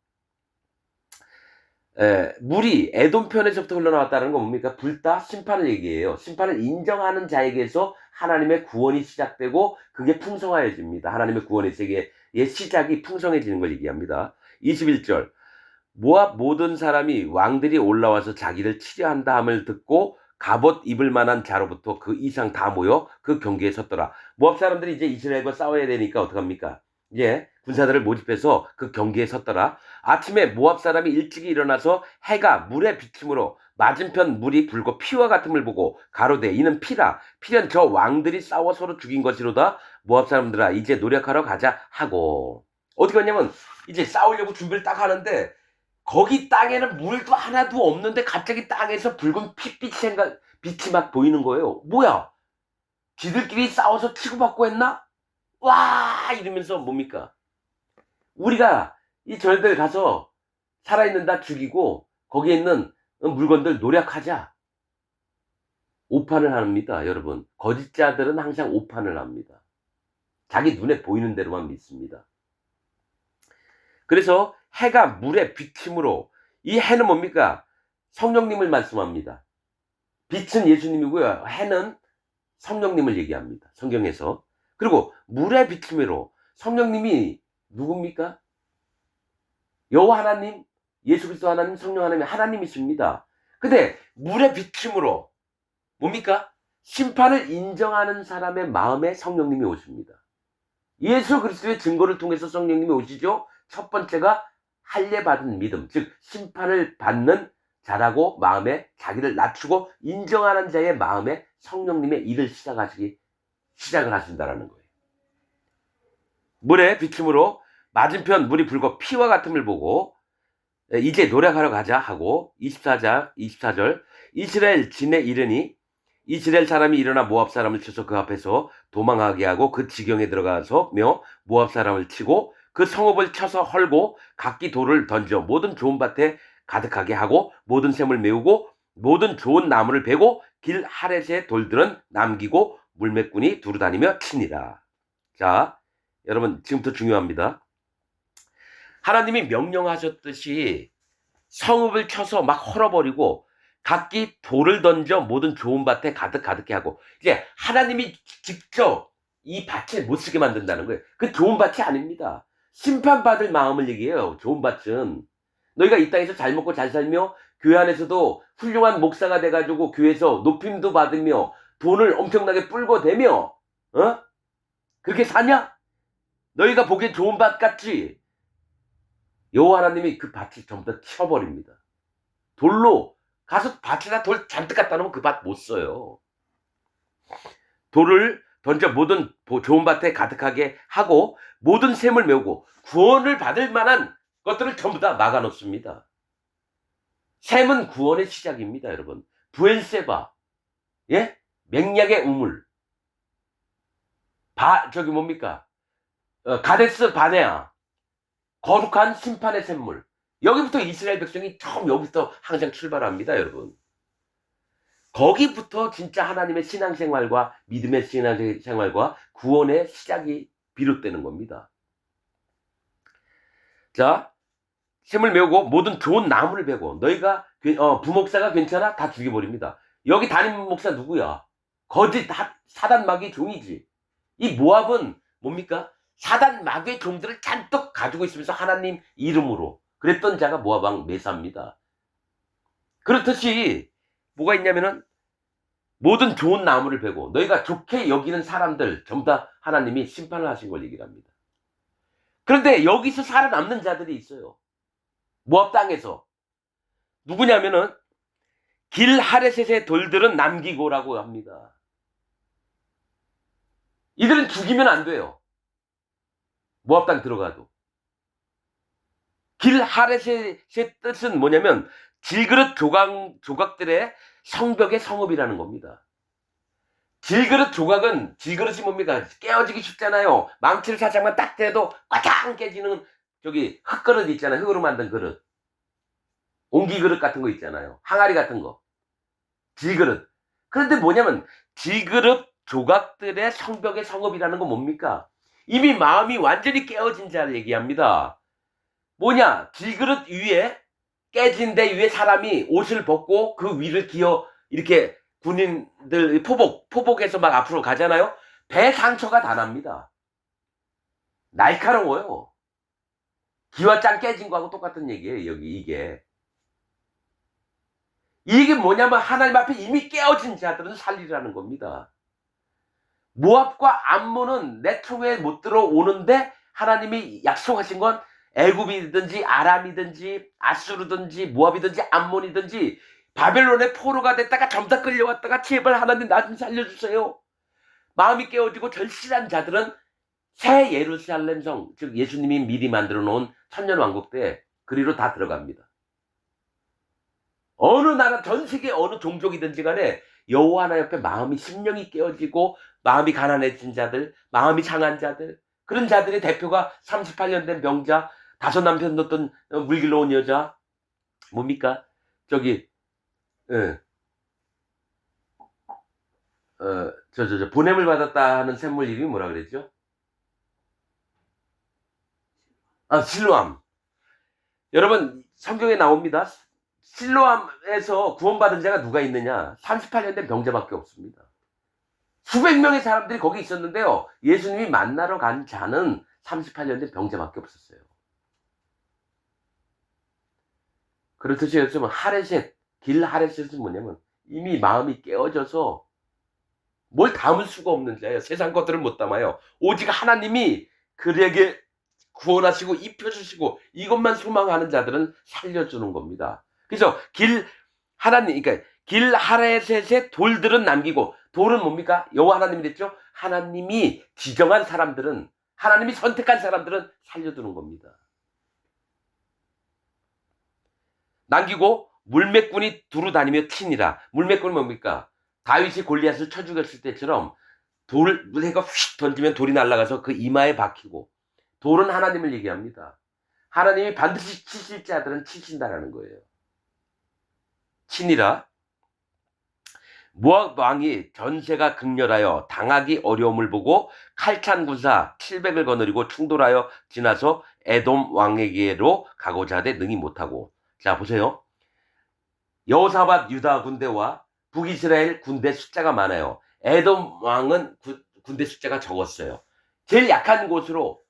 물이 에돔 편에서부터 흘러나왔다는 건 뭡니까? 불다 심판을 얘기해요. 심판을 인정하는 자에게서 하나님의 구원이 시작되고 그게 풍성하여집니다. 하나님의 구원의 세계의 시작이 풍성해지는 걸 얘기합니다. 21절 모압 모든 사람이 왕들이 올라와서 자기를 치려한다 함을 듣고 갑옷 입을 만한 자로부터 그 이상 다 모여 그 경계에 섰더라. 모압 사람들이 이제 이스라엘과 싸워야 되니까 어떡합니까? 이제 군사들을 모집해서 그 경계에 섰더라. 아침에 모압 사람이 일찍이 일어나서 해가 물의 비침으로 맞은편 물이 불고 피와 같음을 보고 가로되 이는 피라. 피는 저 왕들이 싸워 서로 죽인 것이로다. 모압 사람들아 이제 노력하러 가자 하고. 어떻게 하냐면 이제 싸우려고 준비를 딱 하는데 거기 땅에는 물도 하나도 없는데 갑자기 땅에서 붉은 빛이 막 보이는 거예요. 뭐야? 지들끼리 싸워서 치고받고 했나? 와 이러면서 뭡니까? 우리가 이 저희들 가서 살아있는 다 죽이고 거기에 있는 물건들 노력하자. 오판을 합니다, 여러분. 거짓자들은 항상 오판을 합니다. 자기 눈에 보이는 대로만 믿습니다. 그래서 해가 물의 비침으로, 이 해는 뭡니까? 성령님을 말씀합니다. 빛은 예수님이고요. 해는 성령님을 얘기합니다, 성경에서. 그리고 물의 비침으로, 성령님이 누굽니까? 여호와 하나님, 예수 그리스도 하나님, 성령 하나님, 하나님이십니다. 근데 물의 비침으로 뭡니까? 심판을 인정하는 사람의 마음에 성령님이 오십니다. 예수 그리스도의 증거를 통해서 성령님이 오시죠. 첫 번째가 할례 받은 믿음, 즉 심판을 받는 자라고 마음에 자기를 낮추고 인정하는 자의 마음에 성령님의 일을 시작을 하신다라는 거예요. 물의 비침으로 맞은편 물이 불고 피와 같음을 보고 이제 노력하러 가자 하고 24절 이스라엘 진에 이르니 이스라엘 사람이 일어나 모압 사람을 쳐서 그 앞에서 도망하게 하고 그 지경에 들어가서며 모압 사람을 치고 그 성읍을 쳐서 헐고 각기 돌을 던져 모든 좋은 밭에 가득하게 하고 모든 샘을 메우고 모든 좋은 나무를 베고 길 하렛의 돌들은 남기고 물매꾼이 두루다니며 치니라. 자, 여러분 지금부터 중요합니다. 하나님이 명령하셨듯이 성읍을 쳐서 막 헐어버리고 각기 돌을 던져 모든 좋은 밭에 가득하게 하고, 이제 하나님이 직접 이 밭을 못 쓰게 만든다는 거예요. 그 좋은 밭이 아닙니다. 심판받을 마음을 얘기해요. 좋은 밭은 너희가 이 땅에서 잘 먹고 잘 살며 교회 안에서도 훌륭한 목사가 돼가지고 교회에서 높임도 받으며 돈을 엄청나게 뿔고 대며 그렇게 사냐? 너희가 보기엔 좋은 밭 같지? 여호와 하나님이 그 밭을 전부 다 치워버립니다. 돌로 가서 밭에다 돌 잔뜩 갖다 놓으면 그 밭 못 써요. 돌을 던져 모든 좋은 밭에 가득하게 하고 모든 샘을 메우고 구원을 받을 만한 것들을 전부 다 막아놓습니다. 샘은 구원의 시작입니다, 여러분. 부엘세바, 예? 맹약의 우물, 저기 뭡니까? 가데스 바네아, 거룩한 심판의 샘물. 여기부터 이스라엘 백성이 처음 여기부터 항상 출발합니다, 여러분. 거기부터 진짜 하나님의 신앙생활과 믿음의 신앙생활과 구원의 시작이 비롯되는 겁니다. 자, 샘을 메우고 모든 좋은 나무를 베고 너희가 부목사가 괜찮아? 다 죽여버립니다. 여기 담임 목사 누구야? 거짓 사단 마귀의 종이지. 이 모압은 뭡니까? 사단 마귀의 종들을 잔뜩 가지고 있으면서 하나님 이름으로 그랬던 자가 모압 왕 메사입니다. 그렇듯이 뭐가 있냐면은 모든 좋은 나무를 베고 너희가 좋게 여기는 사람들 전부 다 하나님이 심판을 하신 걸 얘기를 합니다. 그런데 여기서 살아남는 자들이 있어요. 모압 땅에서. 누구냐면은 길 하레셋의 돌들은 남기고라고 합니다. 이들은 죽이면 안 돼요. 모압 땅 들어가도. 길 하레셋의 뜻은 뭐냐면 질그릇 조각들의 성벽의 성읍이라는 겁니다. 질그릇이 뭡니까? 깨어지기 쉽잖아요. 망치를 살짝만 딱 대도 꽉 깨지는 저기 흙그릇 있잖아요. 흙으로 만든 그릇. 옹기그릇 같은 거 있잖아요. 항아리 같은 거. 질그릇. 그런데 뭐냐면 질그릇 조각들의 성벽의 성읍이라는 건 뭡니까? 이미 마음이 완전히 깨어진 자를 얘기합니다. 뭐냐? 질그릇 위에 깨진 데 위에 사람이 옷을 벗고 그 위를 기어 이렇게 군인들 포복에서 막 앞으로 가잖아요. 배 상처가 다 납니다. 날카로워요. 기와 짱 깨진 거하고 똑같은 얘기예요. 여기 이게 뭐냐면 하나님 앞에 이미 깨어진 자들은 살리라는 겁니다. 모압과 암몬은 내 총에 못 들어오는데 하나님이 약속하신 건 애굽이든지 아람이든지 아수르든지 모압이든지 암몬이든지 바벨론의 포로가 됐다가 점사 끌려왔다가 제발 하나님 나 좀 살려주세요. 마음이 깨어지고 절실한 자들은 새 예루살렘 성, 즉 예수님이 미리 만들어 놓은 천년왕국 때 그리로 다 들어갑니다. 어느 나라, 전 세계 어느 종족이든지 간에 여호와 하나 옆에 마음이, 심령이 깨어지고 마음이 가난해진 자들, 마음이 상한 자들, 그런 자들의 대표가 38년 된 병자, 5남편 놓던 물길로 온 여자, 뭡니까? 저기, 예, 보냄을 받았다 하는 샘물 이름이 뭐라 그랬죠? 아, 실로암. 여러분, 성경에 나옵니다. 실로암에서 구원받은 자가 누가 있느냐? 38년 된 병자밖에 없습니다. 수백 명의 사람들이 거기 있었는데요. 예수님이 만나러 간 자는 38년 된 병자밖에 없었어요. 그렇듯이 요즘 길 하레셋은 뭐냐면 이미 마음이 깨어져서 뭘 담을 수가 없는 자예요. 세상 것들을 못 담아요. 오직 하나님이 그에게 구원하시고 입혀주시고 이것만 소망하는 자들은 살려주는 겁니다. 그래서 그러니까 길 하레셋의 돌들은 남기고, 돌은 뭡니까? 여호와 하나님이 됐죠? 하나님이 지정한 사람들은, 하나님이 선택한 사람들은 살려두는 겁니다. 남기고 물매꾼이 두루 다니며 치니라. 물매꾼이 뭡니까? 다윗이 골리앗을 쳐 죽였을 때처럼 해가 휙 던지면 돌이 날아가서 그 이마에 박히고, 돌은 하나님을 얘기합니다. 하나님이 반드시 치실 자들은 치신다라는 거예요. 치니라. 모압 왕이 전세가 극렬하여 당하기 어려움을 보고 칼찬 군사 700을 거느리고 충돌하여 지나서 에돔 왕에게로 가고자 하되 능히 못하고. 자, 보세요. 여호사밧 유다 군대와 북이스라엘 군대 숫자가 많아요. 에돔 왕은 군대 숫자가 적었어요. 제일 약한 곳으로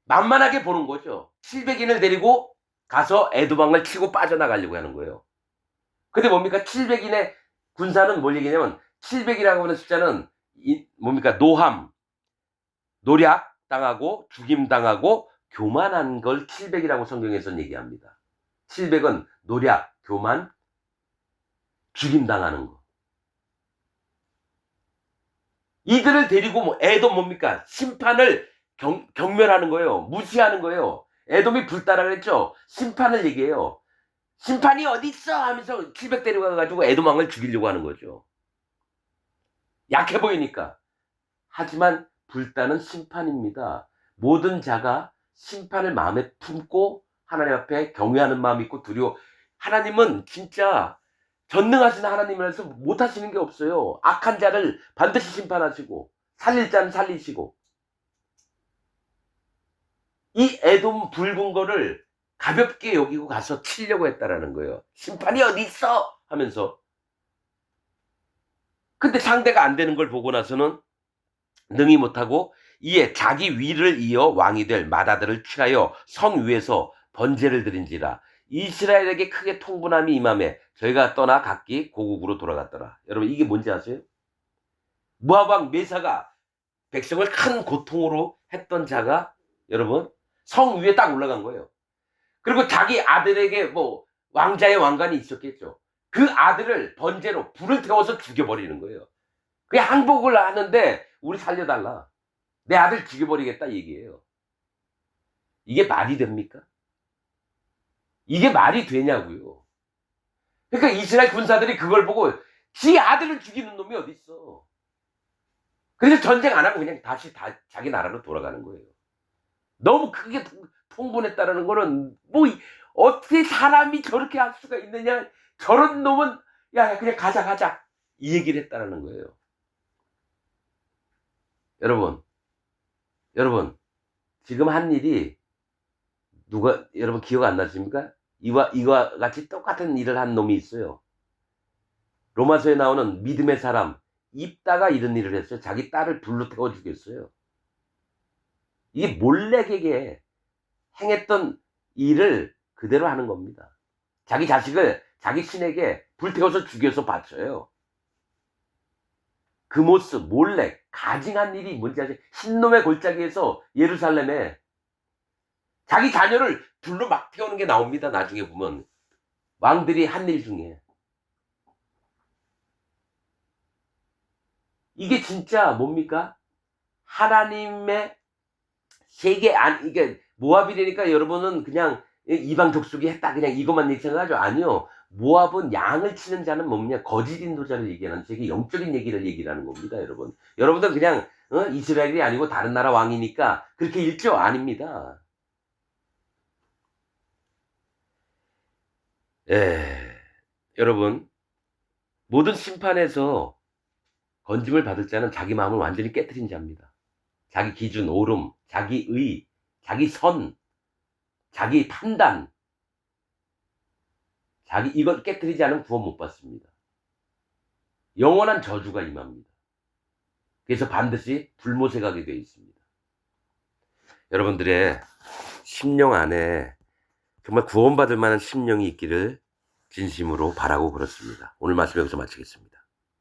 만만하게 보는 거죠. 700인을 데리고 가서 에돔 왕을 치고 빠져나가려고 하는 거예요. 근데 뭡니까? 700인의 군사는 뭘 얘기냐면, 700이라고 하는 숫자는 뭡니까? 노략 당하고 죽임 당하고 교만한 걸 700이라고 성경에서는 얘기합니다. 700은 노략, 교만, 죽임 당하는 거. 이들을 데리고 에돔 뭡니까? 심판을 경멸하는 거예요. 무시하는 거예요. 에돔이 불따라 그랬죠? 심판을 얘기해요. 심판이 어디 있어 하면서 700 데려가가지고 에돔 왕을 죽이려고 하는 거죠. 약해 보이니까. 하지만 불타는 심판입니다. 모든 자가 심판을 마음에 품고 하나님 앞에 경외하는 마음이 있고 두려워. 하나님은 진짜 전능하신 하나님이라서 못하시는 게 없어요. 악한 자를 반드시 심판하시고 살릴 자는 살리시고. 이 에돔 붉은 거를 가볍게 여기고 가서 치려고 했다라는 거예요. 심판이 어디 있어 하면서. 근데 상대가 안 되는 걸 보고 나서는 능히 못하고, 이에 자기 위를 이어 왕이 될 맏아들을 취하여 성 위에서 번제를 드린지라. 이스라엘에게 크게 통분함이 임함에 저희가 떠나 각기 고국으로 돌아갔더라. 여러분, 이게 뭔지 아세요? 모압 왕 메사가 백성을 큰 고통으로 했던 자가 여러분 성 위에 딱 올라간 거예요. 그리고 자기 아들에게 뭐 왕자의 왕관이 있었겠죠. 그 아들을 번제로 불을 태워서 죽여버리는 거예요. 그게 항복을 하는데 우리 살려달라. 내 아들 죽여버리겠다 얘기예요. 이게 말이 됩니까? 이게 말이 되냐고요. 그러니까 이스라엘 군사들이 그걸 보고 지 아들을 죽이는 놈이 어디 있어. 그래서 전쟁 안 하고 그냥 다시 자기 나라로 돌아가는 거예요. 너무 크게 통분했다는 거는 뭐 어떻게 사람이 저렇게 할 수가 있느냐. 저런 놈은 야 그냥 가자 이 얘기를 했다는 거예요. 여러분 지금 한 일이 여러분 기억 안 나십니까? 이와 같이 똑같은 일을 한 놈이 있어요. 로마서에 나오는 믿음의 사람 입다가 이런 일을 했어요. 자기 딸을 불로 태워 죽였어요. 이게 몰래에게 행했던 일을 그대로 하는 겁니다. 자기 자식을 자기 신에게 불태워서 죽여서 바쳐요. 그 모습 몰래 가증한 일이 뭔지 아세요? 흰놈의 골짜기에서 예루살렘에 자기 자녀를 불로 막 태우는 게 나옵니다. 나중에 보면 왕들이 한 일 중에. 이게 진짜 뭡니까? 하나님의 세계 안 이게 모압이라니까 여러분은 그냥 이방 족속이 했다 그냥 이것만 생각하죠. 아니요. 모압은 양을 치는 자는 뭡니까? 거짓 인도자를 얘기하는 세계 영적인 얘기를 얘기하는 겁니다, 여러분. 여러분들 그냥 이스라엘이 아니고 다른 나라 왕이니까 그렇게 읽죠? 아닙니다. 예. 여러분, 모든 심판에서 건짐을 받을 자는 자기 마음을 완전히 깨뜨린 자입니다. 자기 기준, 옳음, 자기 의, 자기 선, 자기 판단, 자기 이걸 깨뜨리지 않으면 구원 못 받습니다. 영원한 저주가 임합니다. 그래서 반드시 불못에 가게 되어 있습니다. 여러분들의 심령 안에 정말 구원받을 만한 심령이 있기를 진심으로 바라고 그렇습니다. 오늘 말씀 여기서 마치겠습니다.